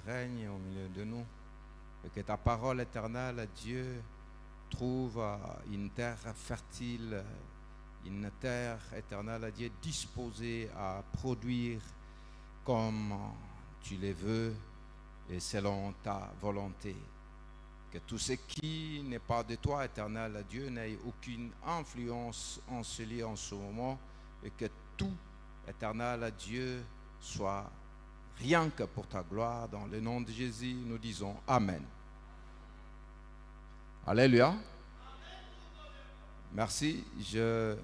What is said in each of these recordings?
règne au milieu de nous et que ta parole éternelle, Dieu, trouve une terre fertile, une terre éternelle, Dieu, disposée à produire comme tu le veux et selon ta volonté. Que tout ce qui n'est pas de toi, éternel Dieu, n'ait aucune influence en ce lieu en ce moment et que tout, éternel Dieu, soit rien que pour ta gloire. Dans le nom de Jésus, nous disons Amen. Alléluia. Merci. Je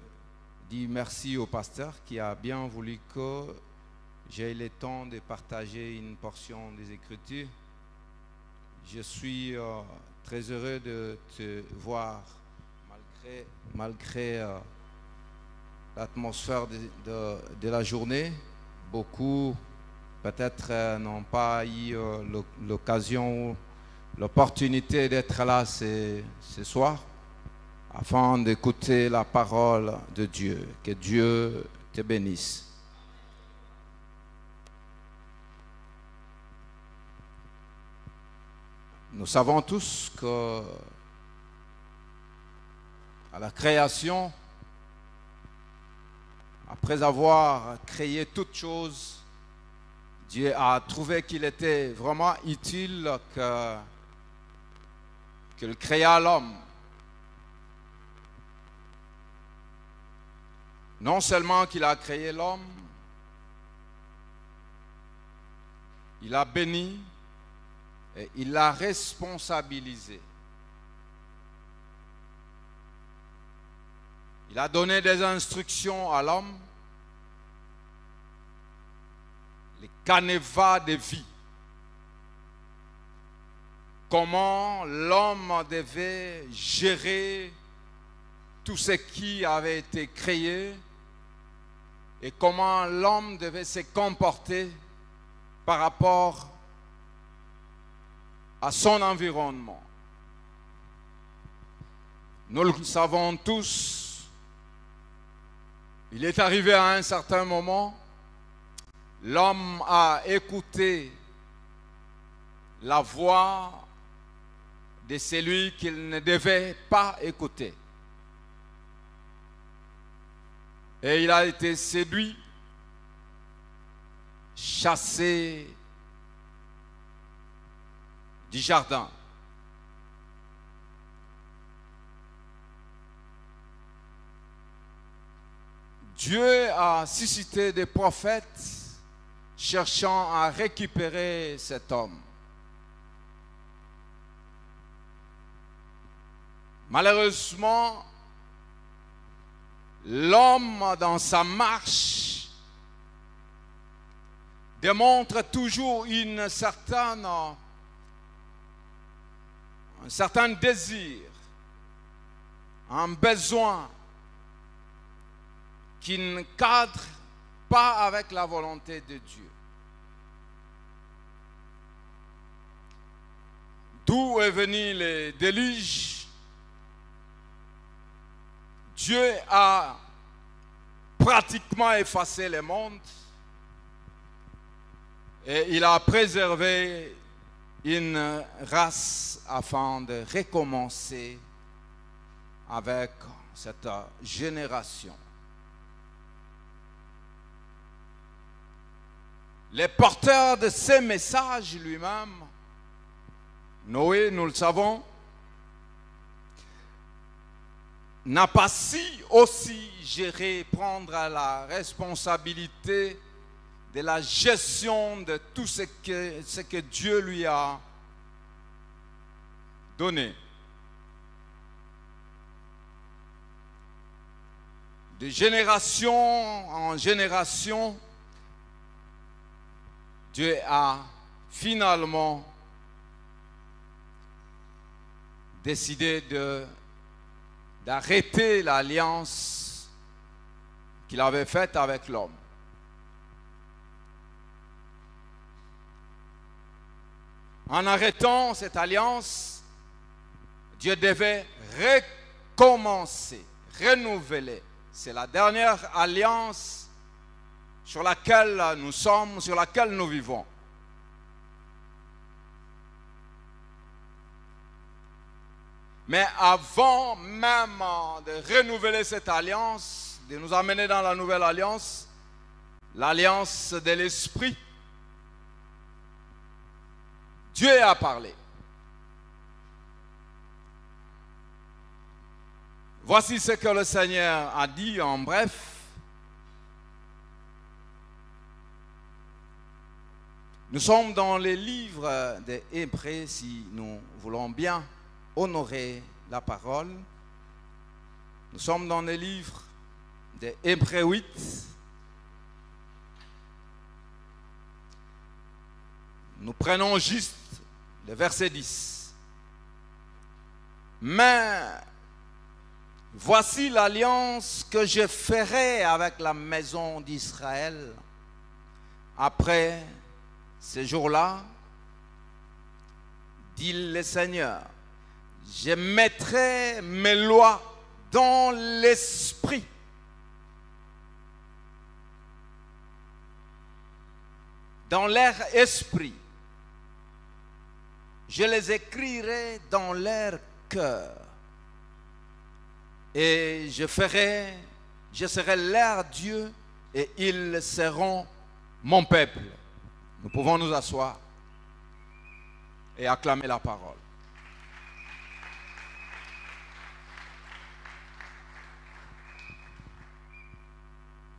dis merci au pasteur qui a bien voulu que j'ai le temps de partager une portion des Écritures. Je suis très heureux de te voir malgré l'atmosphère de la journée. Beaucoup peut-être n'ont pas eu l'occasion, l'opportunité d'être là ce soir afin d'écouter la parole de Dieu. Que Dieu te bénisse. Nous savons tous que à la création, après avoir créé toutes choses, Dieu a trouvé qu'il était vraiment utile qu'il créa l'homme. Non seulement qu'il a créé l'homme, il a béni, et il l'a responsabilisé. Il a donné des instructions à l'homme, les canevas de vie. Comment l'homme devait gérer tout ce qui avait été créé et comment l'homme devait se comporter par rapport à son environnement. Nous le savons tous, il est arrivé à un certain moment, l'homme a écouté la voix de celui qu'il ne devait pas écouter. Et il a été séduit, chassé du jardin. Dieu a suscité des prophètes cherchant à récupérer cet homme. Malheureusement, l'homme dans sa marche démontre toujours un certain désir, un besoin qui ne cadre pas avec la volonté de Dieu. D'où est venu le déluge? Dieu a pratiquement effacé le monde et il a préservé une race afin de recommencer avec cette génération. Les porteurs de ces messages lui-même, Noé, nous le savons, n'a pas si aussi géré, prendre la responsabilité de la gestion de tout ce que Dieu lui a donné. De génération en génération, Dieu a finalement décidé d'arrêter l'alliance qu'il avait faite avec l'homme. En arrêtant cette alliance, Dieu devait recommencer, renouveler. C'est la dernière alliance sur laquelle nous sommes, sur laquelle nous vivons. Mais avant même de renouveler cette alliance, de nous amener dans la nouvelle alliance, l'alliance de l'Esprit, Dieu a parlé. Voici ce que le Seigneur a dit en bref. Nous sommes dans les livres des Hébreux si nous voulons bien honorer la parole. Nous sommes dans les livres des Hébreux 8. Nous prenons juste le verset 10. Mais voici l'alliance que je ferai avec la maison d'Israël après ces jours-là, dit le Seigneur. Je mettrai mes lois dans l'esprit. Dans leur esprit. Je les écrirai dans leur cœur. Et je serai leur Dieu et ils seront mon peuple. Nous pouvons nous asseoir et acclamer la parole.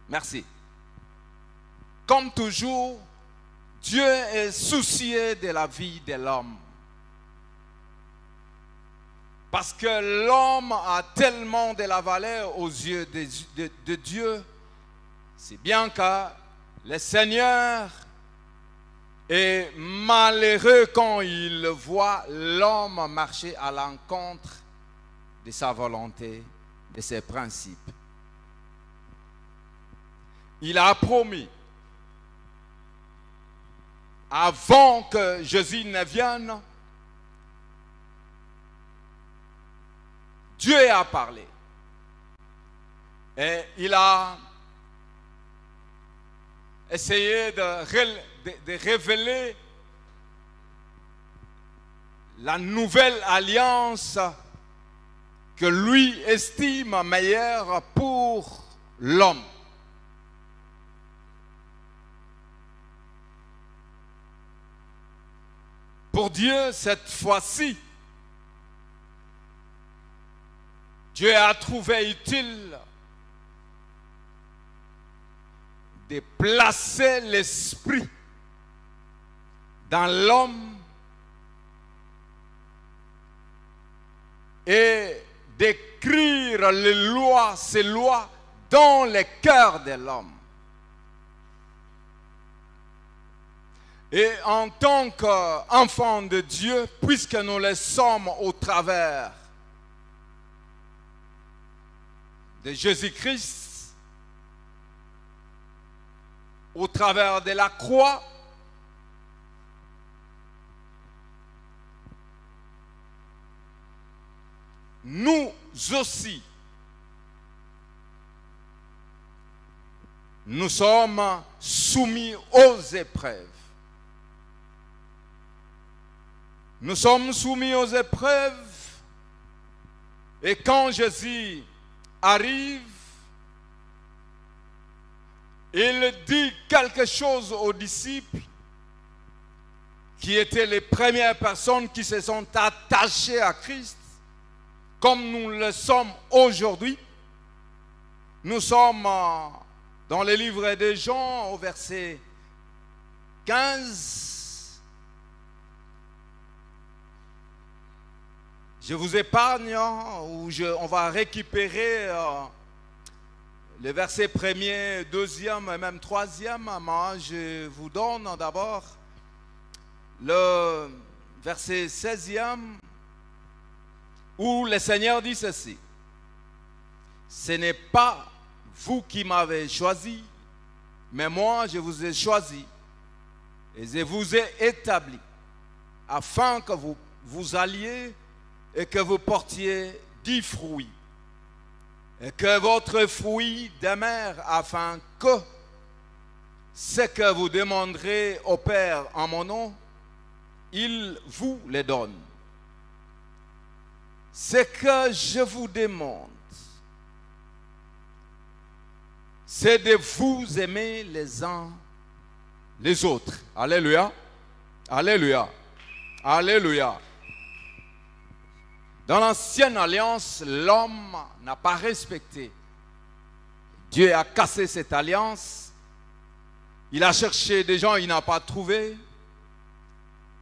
Merci. Comme toujours, Dieu est soucieux de la vie de l'homme. Parce que l'homme a tellement de la valeur aux yeux de Dieu, c'est bien que le Seigneur est malheureux quand il voit l'homme marcher à l'encontre de sa volonté, de ses principes. Il a promis, avant que Jésus ne vienne, Dieu a parlé. Et il a essayé de révéler la nouvelle alliance que lui estime meilleure pour l'homme. Pour Dieu, cette fois-ci, Dieu a trouvé utile de placer l'esprit dans l'homme et d'écrire ces lois dans le cœur de l'homme. Et en tant qu'enfants de Dieu, puisque nous le sommes au travers de Jésus-Christ, au travers de la croix, nous aussi, nous sommes soumis aux épreuves. Nous sommes soumis aux épreuves et quand Jésus arrive, il dit quelque chose aux disciples qui étaient les premières personnes qui se sont attachées à Christ, comme nous le sommes aujourd'hui. Nous sommes dans le livre de Jean au verset 15. Je vous épargne, on va récupérer le verset 1er, 2e et même 3e. Moi, je vous donne d'abord le verset 16e où le Seigneur dit ceci. Ce n'est pas vous qui m'avez choisi, mais moi je vous ai choisi et je vous ai établi afin que vous alliez et que vous portiez 10 fruits et que votre fruit demeure afin que ce que vous demanderez au Père en mon nom, il vous le donne. Ce que je vous demande, c'est de vous aimer les uns les autres. Alléluia. Alléluia. Alléluia. Dans l'ancienne alliance, l'homme n'a pas respecté. Dieu a cassé cette alliance. Il a cherché des gens, il n'a pas trouvé.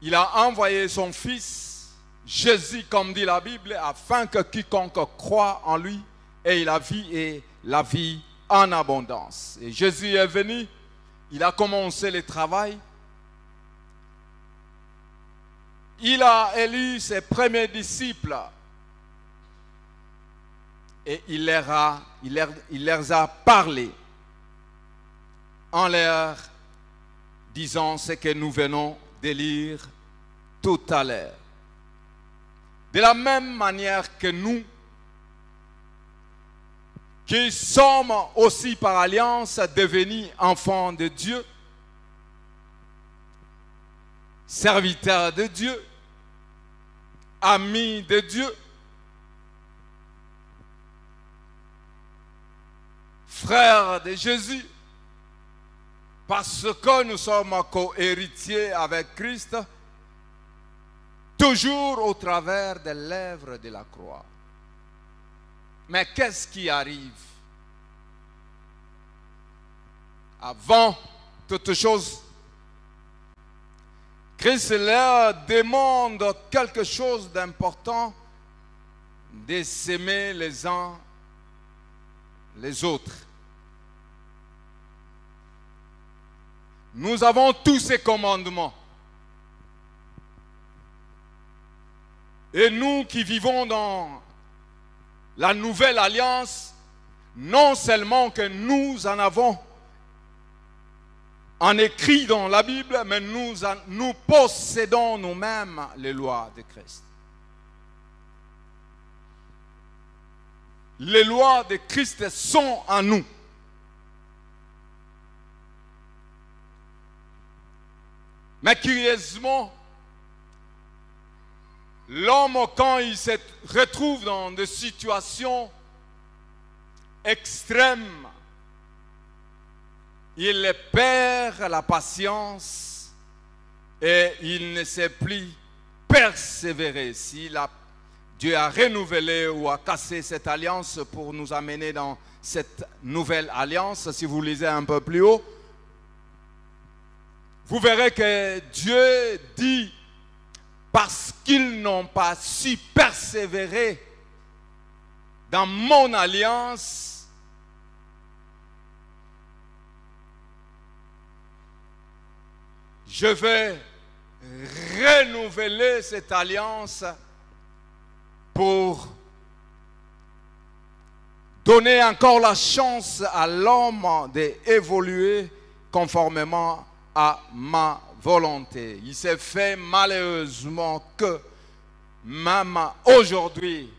Il a envoyé son fils, Jésus, comme dit la Bible, afin que quiconque croit en lui ait la vie et la vie en abondance. Et Jésus est venu, il a commencé le travail. Il a élu ses premiers disciples et il leur a parlé en leur disant ce que nous venons de lire tout à l'heure. De la même manière que nous, qui sommes aussi par alliance devenus enfants de Dieu, serviteurs de Dieu, amis de Dieu, frères de Jésus, parce que nous sommes co-héritiers avec Christ, toujours au travers de l'œuvre de la croix. Mais qu'est-ce qui arrive? Avant toute chose, Christ leur demande quelque chose d'important, de s'aimer les uns les autres. Nous avons tous ces commandements. Et nous qui vivons dans la nouvelle alliance, non seulement que nous en avons en écrit dans la Bible, mais nous possédons nous-mêmes les lois de Christ. Les lois de Christ sont en nous. Mais curieusement, l'homme, quand il se retrouve dans des situations extrêmes, il perd la patience et il ne sait plus persévérer. Si Dieu a renouvelé ou a cassé cette alliance pour nous amener dans cette nouvelle alliance, si vous lisez un peu plus haut, vous verrez que Dieu dit, parce qu'ils n'ont pas su persévérer dans mon alliance, je vais renouveler cette alliance pour donner encore la chance à l'homme d'évoluer conformément à ma volonté. Il s'est fait malheureusement que même aujourd'hui,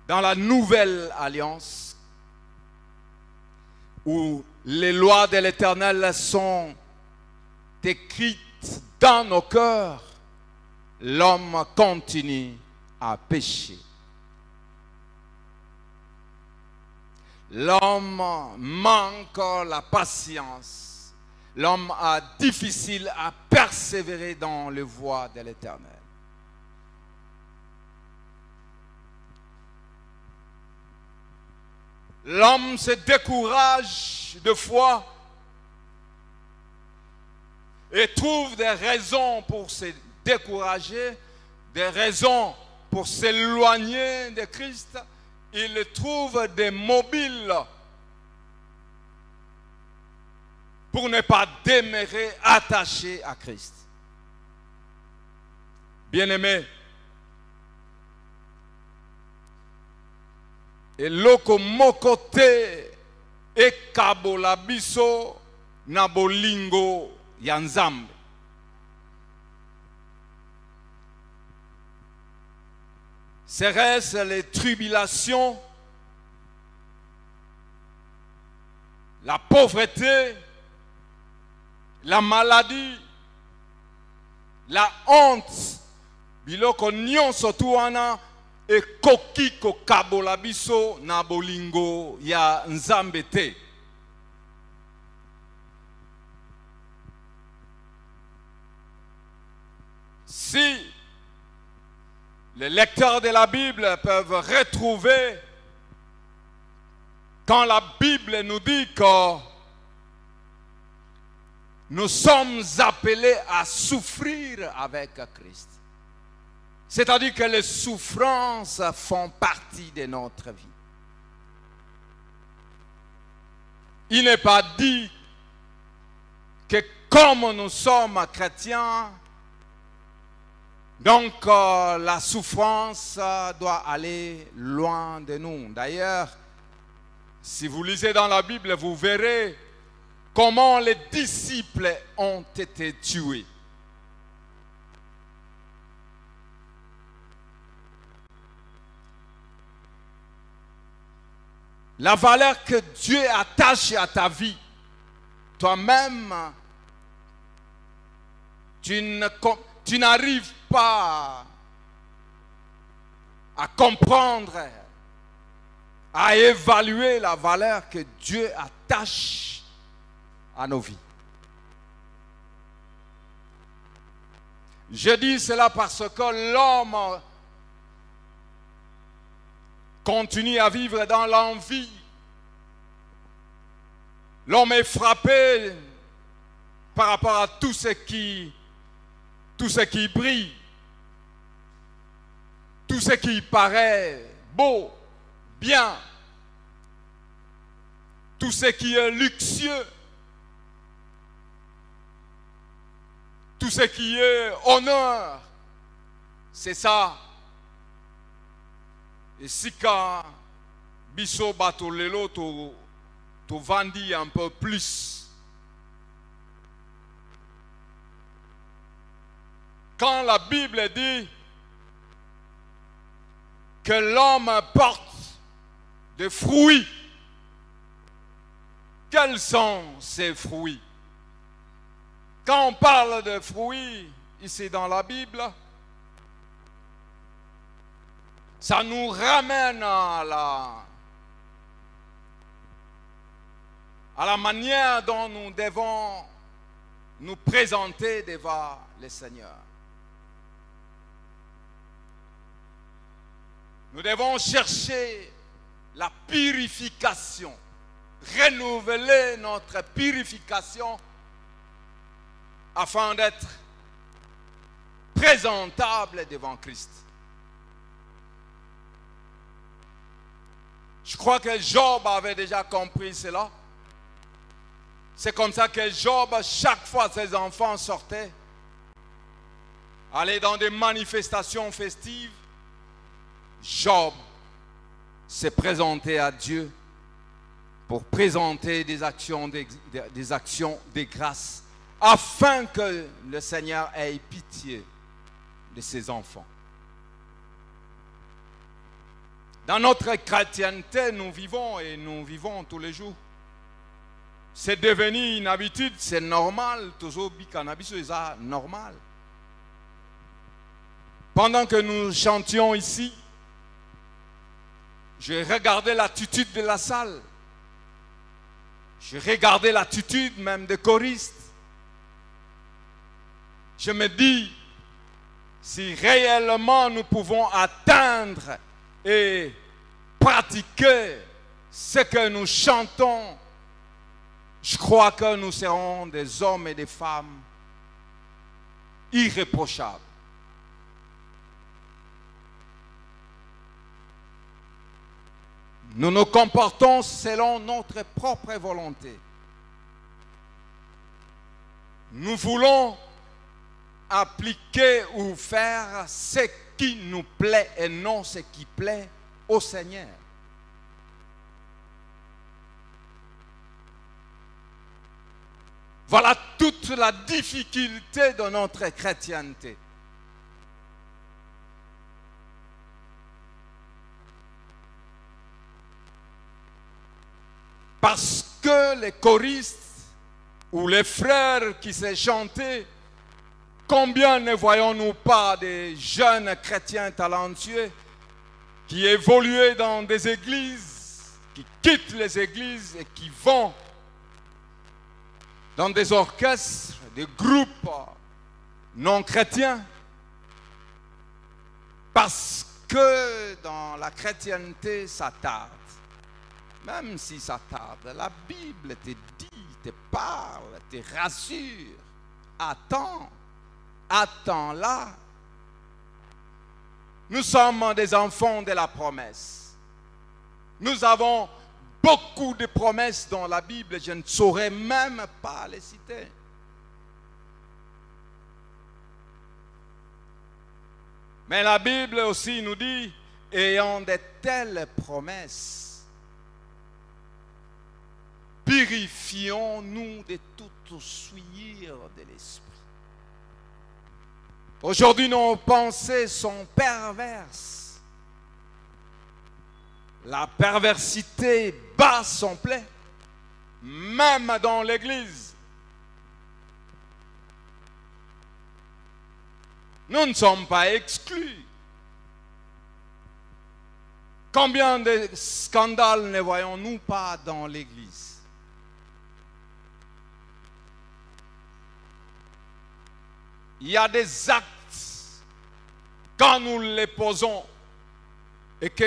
dans la nouvelle alliance, où les lois de l'Éternel sont écrites dans nos cœurs, l'homme continue à pécher. L'homme manque la patience. L'homme a difficile à persévérer dans les voies de l'Éternel. L'homme se décourage de fois et trouve des raisons pour se décourager, des raisons pour s'éloigner de Christ. Il trouve des mobiles pour ne pas demeurer attaché à Christ. Bien-aimés, eloko moko te ekabola biso na bolingo ya Nzambe. Serait-ce les tribulations, la pauvreté, la maladie, la honte biloko nyonso tu wana ekoki kokabola biso na bolingo ya Nzambe te. Si les lecteurs de la Bible peuvent retrouver quand la Bible nous dit que nous sommes appelés à souffrir avec Christ. C'est-à-dire que les souffrances font partie de notre vie. Il n'est pas dit que comme nous sommes chrétiens, donc la souffrance doit aller loin de nous. D'ailleurs, si vous lisez dans la Bible, vous verrez comment les disciples ont été tués. La valeur que Dieu attache à ta vie, toi-même, tu n'arrives pas à comprendre, à évaluer la valeur que Dieu attache à nos vies. Je dis cela parce que l'homme continue à vivre dans l'envie. L'homme est frappé par rapport à tout ce qui brille, tout ce qui paraît beau, bien, tout ce qui est luxueux, tout ce qui est honneur. C'est ça. Et si quand biso bato lelo to vandi un peu plus, quand la Bible dit que l'homme porte des fruits, quels sont ces fruits? Quand on parle de fruits ici dans la Bible, ça nous ramène à la manière dont nous devons nous présenter devant le Seigneur. Nous devons chercher la purification, renouveler notre purification afin d'être présentable devant Christ. Je crois que Job avait déjà compris cela. C'est comme ça que Job, chaque fois ses enfants sortaient, allaient dans des manifestations festives, Job s'est présenté à Dieu pour présenter des actions de grâce afin que le Seigneur ait pitié de ses enfants. Dans notre chrétienté, nous vivons tous les jours. C'est devenu une habitude, c'est normal. Normal. Pendant que nous chantions ici, je regardais l'attitude de la salle. Je regardais l'attitude même des choristes. Je me dis, si réellement nous pouvons atteindre et pratiquer ce que nous chantons, je crois que nous serons des hommes et des femmes irréprochables. Nous nous comportons selon notre propre volonté. Nous voulons appliquer ou faire ce qui nous plaît et non ce qui plaît au Seigneur. Voilà toute la difficulté de notre chrétienté. Parce que les choristes ou les frères qui s'est chanté Combien ne voyons-nous pas des jeunes chrétiens talentueux qui évoluent dans des églises, qui quittent les églises et qui vont dans des orchestres, des groupes non chrétiens, parce que dans la chrétienté, ça tarde. Même si ça tarde, la Bible te dit, te parle, te rassure. Attends, attends-la. Nous sommes des enfants de la promesse. Nous avons beaucoup de promesses dans la Bible, je ne saurais même pas les citer. Mais la Bible aussi nous dit, ayant de telles promesses, purifions-nous de toute souillure de l'esprit. Aujourd'hui, nos pensées sont perverses. La perversité bat son plein, même dans l'Église. Nous ne sommes pas exclus. Combien de scandales ne voyons-nous pas dans l'Église? Il y a des actes, quand nous les posons, et que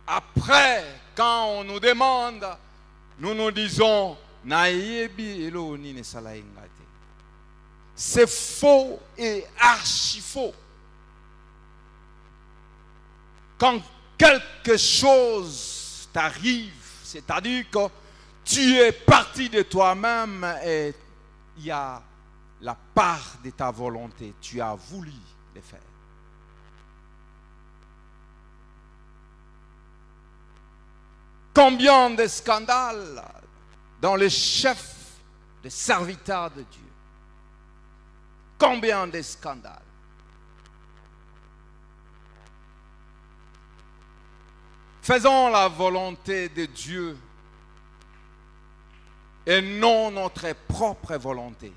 après, quand on nous demande, nous nous disons, c'est faux et archi faux. Quand quelque chose t'arrive, c'est-à-dire que tu es parti de toi-même et il y a la part de ta volonté, tu as voulu le faire. Combien de scandales dans les chefs des serviteurs de Dieu? Combien de scandales? Faisons la volonté de Dieu et non notre propre volonté.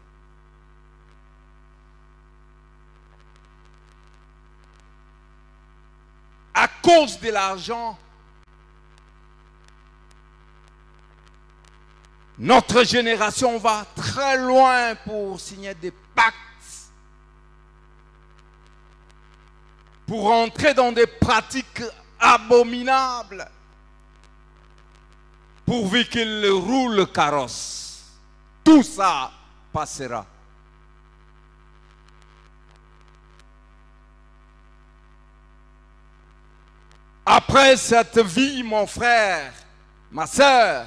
À cause de l'argent, notre génération va très loin pour signer des pactes, pour entrer dans des pratiques abominables, pourvu qu'il roule le carrosse. Tout ça passera. Après cette vie, mon frère, ma sœur,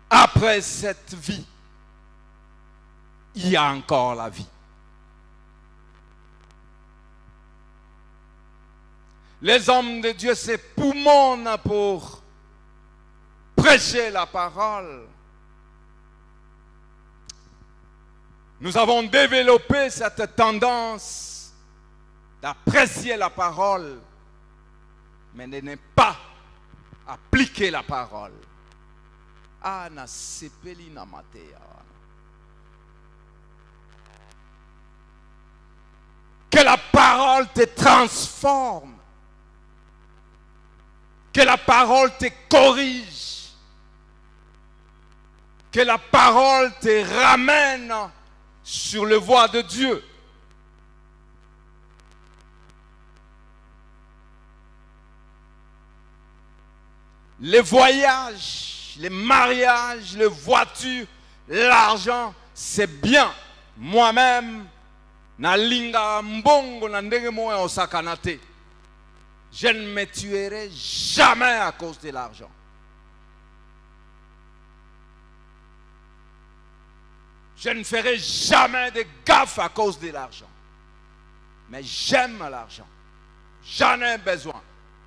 après cette vie, il y a encore la vie. Les hommes de Dieu s'époumonnent pour prêcher la parole. Nous avons développé cette tendance d'apprécier la parole, mais de ne pas appliquer la parole. Que la parole te transforme. Que la parole te corrige. Que la parole te ramène sur le voie de Dieu. Les voyages, les mariages, les voitures, l'argent, c'est bien. Moi-même, na linga mbongo na ndenge moya osakanate. Je ne me tuerai jamais à cause de l'argent. Je ne ferai jamais de gaffe à cause de l'argent. Mais j'aime l'argent. J'en ai besoin.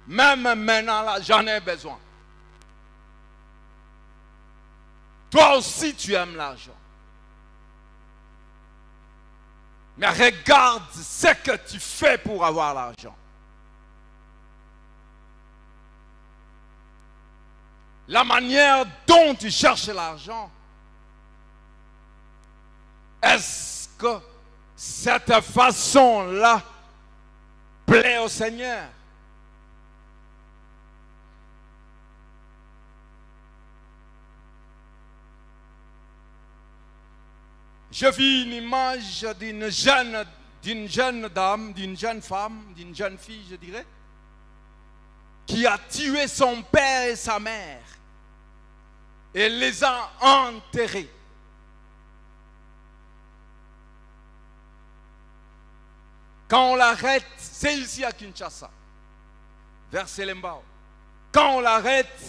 Même maintenant, là, j'en ai besoin. Toi aussi, tu aimes l'argent. Mais regarde ce que tu fais pour avoir l'argent. La manière dont tu cherches l'argent, est-ce que cette façon-là plaît au Seigneur. Je vis une image d'une jeune dame, d'une jeune femme, d'une jeune fille, je dirais, qui a tué son père et sa mère et les a enterrés. Quand on l'arrête, c'est ici à Kinshasa, vers Selembao. Quand on l'arrête,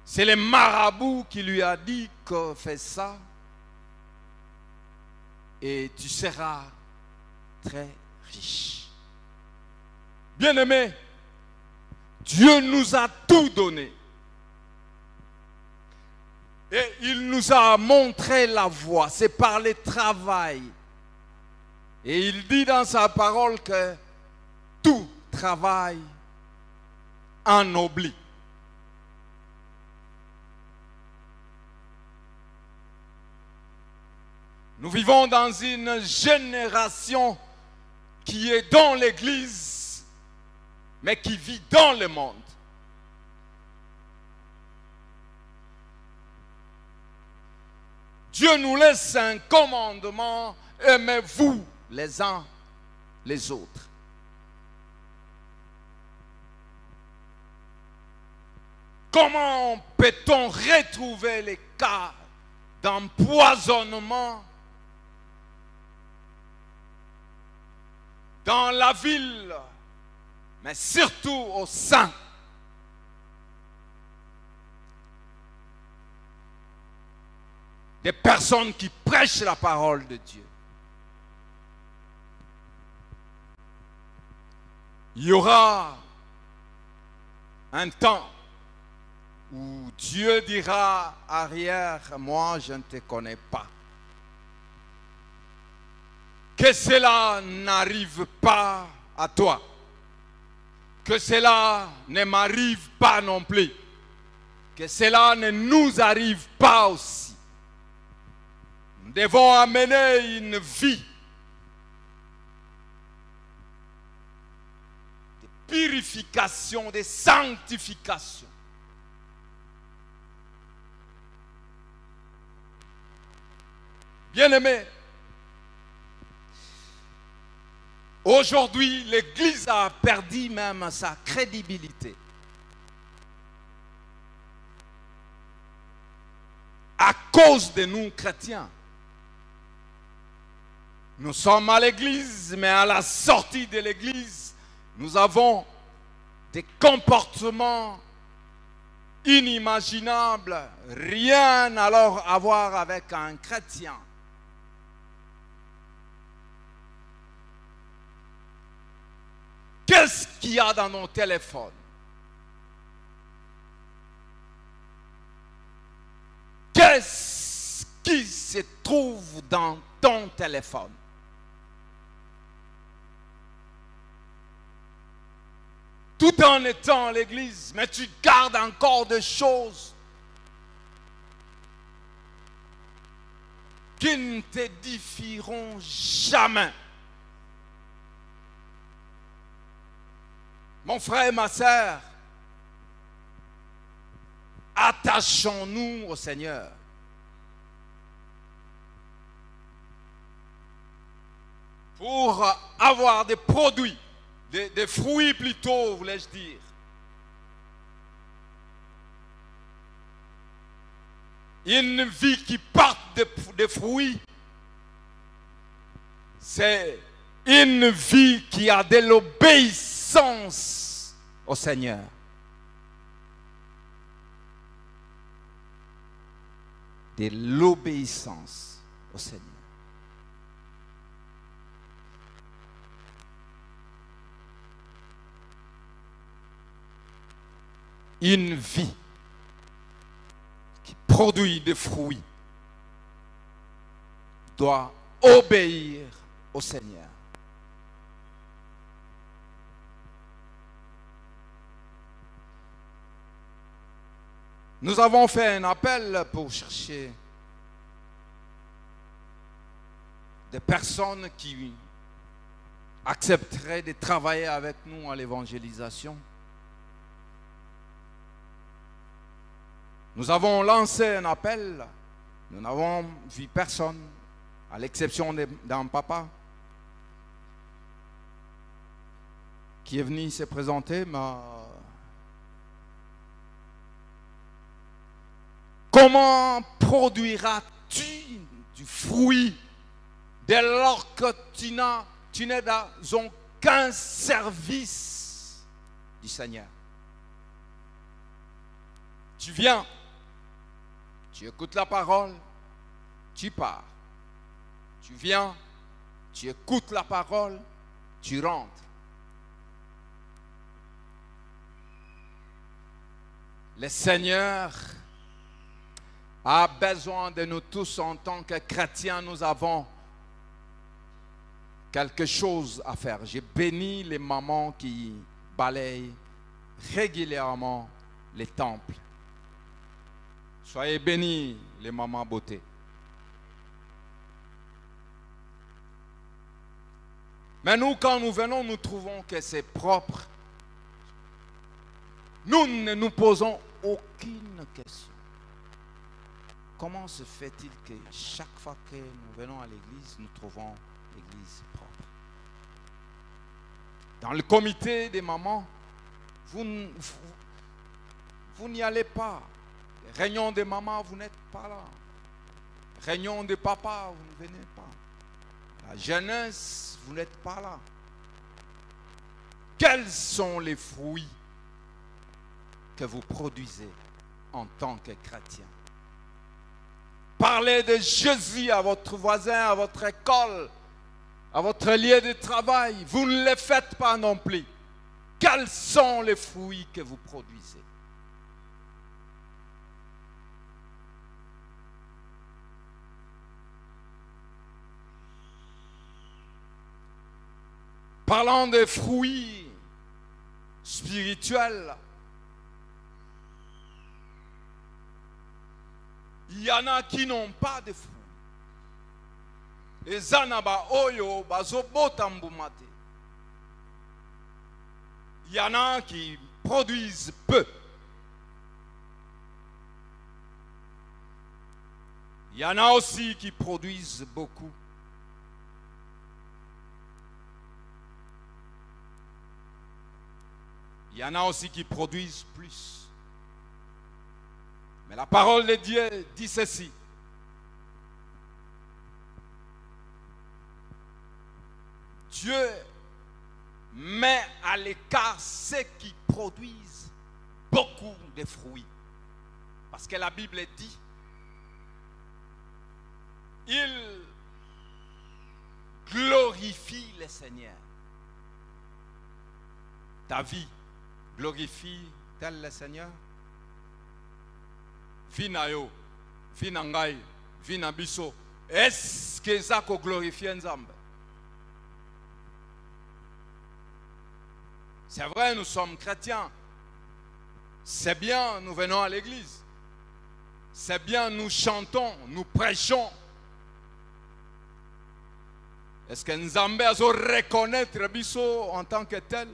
c'est le marabout qui lui a dit que fais ça et tu seras très riche. Bien-aimé, Dieu nous a tout donné. Et il nous a montré la voie, c'est par le travail. Et il dit dans sa parole que tout travail ennoblit. Nous vivons dans une génération qui est dans l'Église, mais qui vit dans le monde. Dieu nous laisse un commandement, aimez-vous les uns les autres. Comment peut-on retrouver les cas d'empoisonnement dans la ville, mais surtout au sein des personnes qui prêchent la parole de Dieu? Il y aura un temps où Dieu dira arrière, moi je ne te connais pas. Que cela n'arrive pas à toi. Que cela ne m'arrive pas non plus. Que cela ne nous arrive pas aussi. Nous devons amener une vie de purification, de sanctification. Bien-aimés, aujourd'hui, l'Église a perdu même sa crédibilité. À cause de nous, chrétiens. Nous sommes à l'Église, mais à la sortie de l'Église, nous avons des comportements inimaginables, rien alors à voir avec un chrétien. Qu'est-ce qu'il y a dans nos téléphones? Qu'est-ce qui se trouve dans ton téléphone? Tout en étant à l'église, mais tu gardes encore des choses qui ne t'édifieront jamais. Mon frère et ma sœur, attachons-nous au Seigneur. Pour avoir des produits, des fruits plutôt, voulais-je dire. Une vie qui porte des fruits, c'est une vie qui a de l'obéissance au Seigneur. De l'obéissance au Seigneur. Une vie qui produit des fruits doit obéir au Seigneur. Nous avons fait un appel pour chercher des personnes qui accepteraient de travailler avec nous à l'évangélisation. Nous avons lancé un appel, nous n'avons vu personne, à l'exception d'un papa qui est venu se présenter, mais comment produiras-tu du fruit dès lors que tu n'es dans aucun service du Seigneur? Tu viens, tu écoutes la parole, tu pars. Tu viens, tu écoutes la parole, tu rentres. Le Seigneur a besoin de nous tous en tant que chrétiens. Nous avons quelque chose à faire. J'ai béni les mamans qui balayent régulièrement les temples. Soyez bénis les mamans beauté. Mais nous, quand nous venons, nous trouvons que c'est propre. Nous ne nous posons aucune question. Comment se fait-il que chaque fois que nous venons à l'église, nous trouvons l'église propre? Dans le comité des mamans, vous n'y allez pas. Réunion des mamans, vous n'êtes pas là. Réunion des papas, vous ne venez pas. La jeunesse, vous n'êtes pas là. Quels sont les fruits que vous produisez en tant que chrétien? Parlez de Jésus à votre voisin, à votre école, à votre lieu de travail. Vous ne le faites pas non plus. Quels sont les fruits que vous produisez? Parlant des fruits spirituels, il y en a qui n'ont pas de fruits. Les anaba oyo bazobotambumate. Il y en a qui produisent peu. Il y en a aussi qui produisent beaucoup. Il y en a aussi qui produisent plus. Mais la parole de Dieu dit ceci. Dieu met à l'écart ceux qui produisent beaucoup de fruits. Parce que la Bible dit, il glorifie le Seigneur. Ta vie glorifie-t-elle le Seigneur? Vinayo, vinangai, vinabiso. Est-ce que ça glorifie Nzambe? C'est vrai, nous sommes chrétiens. C'est bien, nous venons à l'église. C'est bien, nous chantons, nous prêchons. Est-ce que Nzambe a reconnaître biso en tant que tel?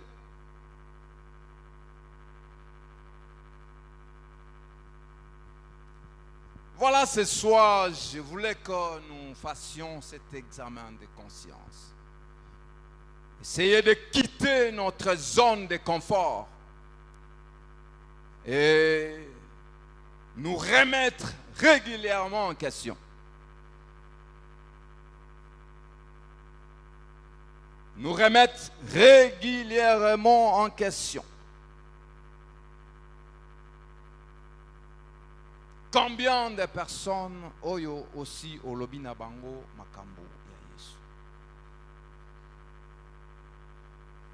Voilà, ce soir, je voulais que nous fassions cet examen de conscience. Essayez de quitter notre zone de confort et nous remettre régulièrement en question. Nous remettre régulièrement en question. Combien de personnes oyo aussi au lobi na bango makambo ya Yesu?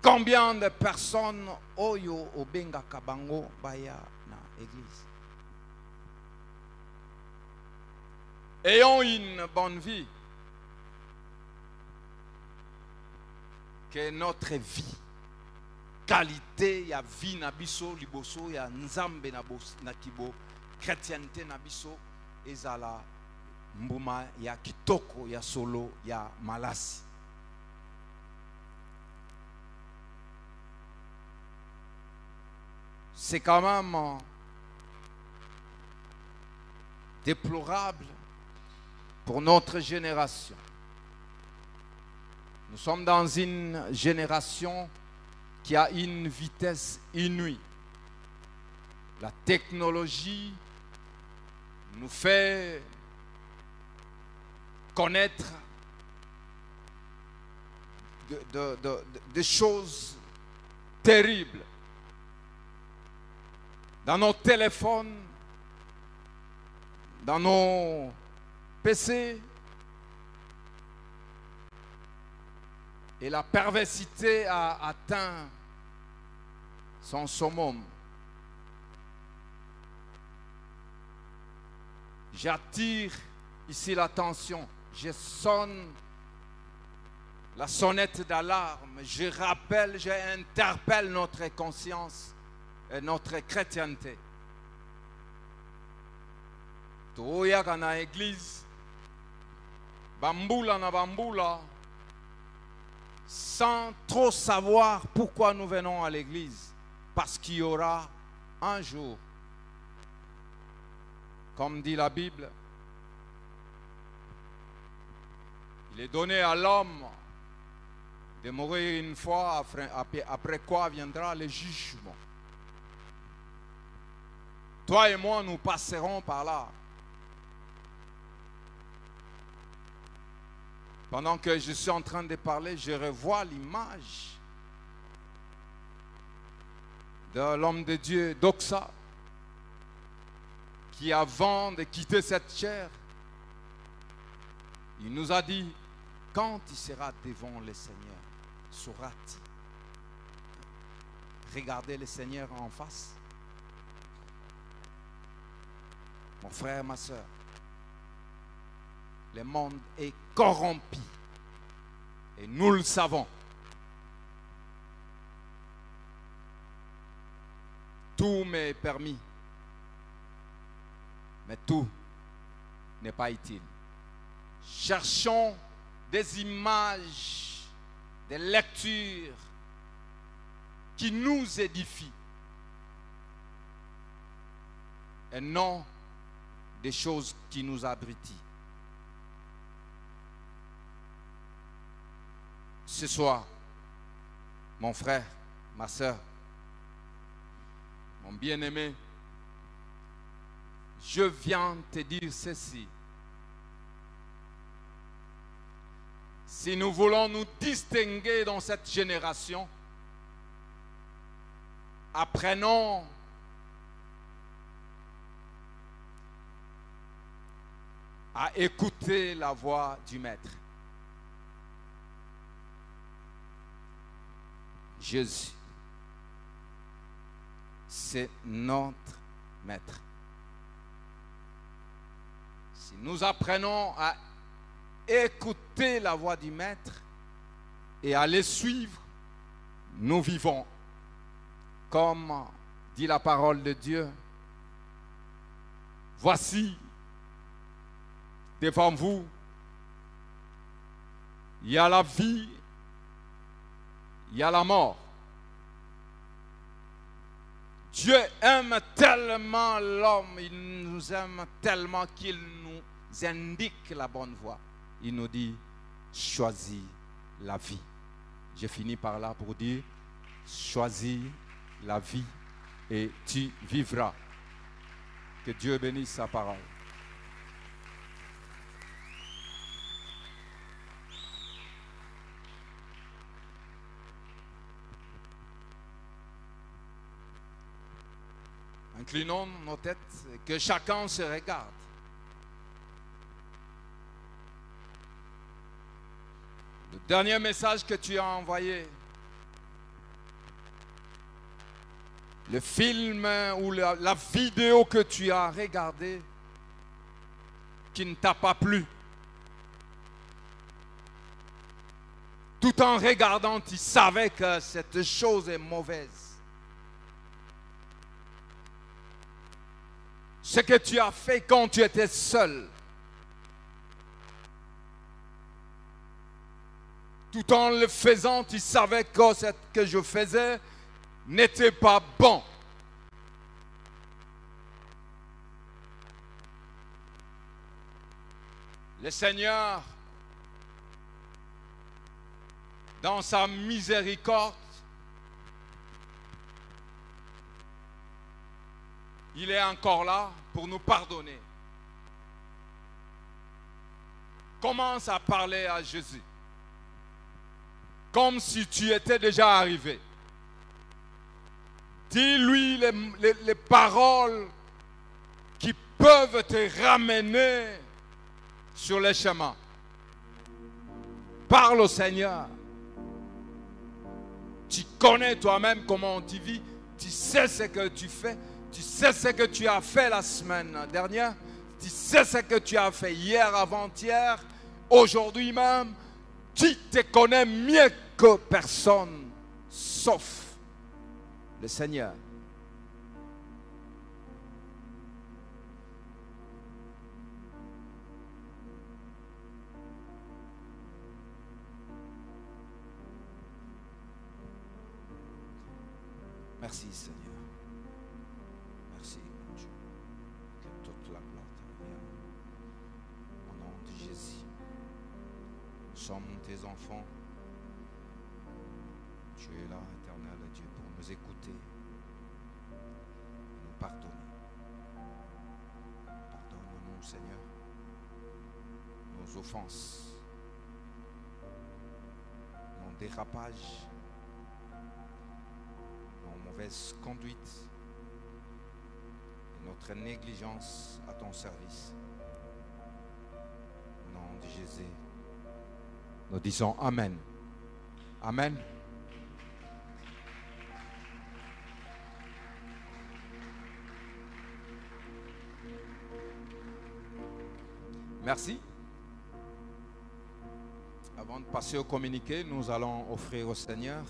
Combien de personnes oyo obenga kabango baya na église? Ayons une bonne vie. Que notre vie, qualité ya vie na biso liboso ya Nzambe na kibo, chrétienté na biso ezala mbuma ya kitoko ya solo ya malasi. C'est quand même déplorable pour notre génération. Nous sommes dans une génération qui a une vitesse inouïe. La technologie nous fait connaître des choses terribles. Dans nos téléphones, dans nos PC, et la perversité a atteint son summum. J'attire ici l'attention, je sonne la sonnette d'alarme, je rappelle, j'interpelle notre conscience et notre chrétienté. Toyaka na église, bambula na bambula, sans trop savoir pourquoi nous venons à l'église. Parce qu'il y aura un jour, comme dit la Bible, il est donné à l'homme de mourir une fois, après quoi viendra le jugement. Toi et moi, nous passerons par là. Pendant que je suis en train de parler, je revois l'image de l'homme de Dieu, Doxa, qui avant de quitter cette chair, il nous a dit, quand il sera devant le Seigneur, saura-t-il regarder le Seigneur en face? Mon frère, ma soeur, le monde est corrompu et nous le savons. Tout m'est permis, mais tout n'est pas utile. Cherchons des images, des lectures qui nous édifient et non des choses qui nous abrutit. Ce soir, mon frère, ma soeur, mon bien-aimé, je viens te dire ceci. Si nous voulons nous distinguer dans cette génération, apprenons à écouter la voix du Maître. Jésus, c'est notre Maître. Si nous apprenons à écouter la voix du Maître et à les suivre, nous vivons. Comme dit la parole de Dieu, voici devant vous, il y a la vie, il y a la mort. Dieu aime tellement l'homme, il nous aime tellement qu'il nous indique la bonne voie. Il nous dit, choisis la vie. J'ai fini par là pour dire, choisis la vie et tu vivras. Que Dieu bénisse sa parole. Inclinons nos têtes, que chacun se regarde. Le dernier message que tu as envoyé, le film ou la vidéo que tu as regardée, qui ne t'a pas plu, tout en regardant, tu savais que cette chose est mauvaise. Ce que tu as fait quand tu étais seul, tout en le faisant, tu savais que ce que je faisais n'était pas bon. Le Seigneur, dans sa miséricorde, il est encore là pour nous pardonner. Commence à parler à Jésus, comme si tu étais déjà arrivé. Dis-lui les paroles qui peuvent te ramener sur les chemins. Parle au Seigneur. Tu connais toi-même comment tu vis. Tu sais ce que tu fais. Tu sais ce que tu as fait la semaine dernière. Tu sais ce que tu as fait hier, avant-hier, aujourd'hui même. Tu te connais mieux que personne, sauf le Seigneur. Merci Seigneur. Merci mon Dieu. Que toute la gloire te revienne. Au nom de Jésus. Nous sommes tes enfants. Tu es là, éternel Dieu, pour nous écouter. Nous pardonner. Pardonne-nous Seigneur. Nos offenses. Nos dérapages. Mauvaise conduite et notre négligence à ton service. Au nom de Jésus, nous disons Amen. Amen. Merci. Avant de passer au communiqué, nous allons offrir au Seigneur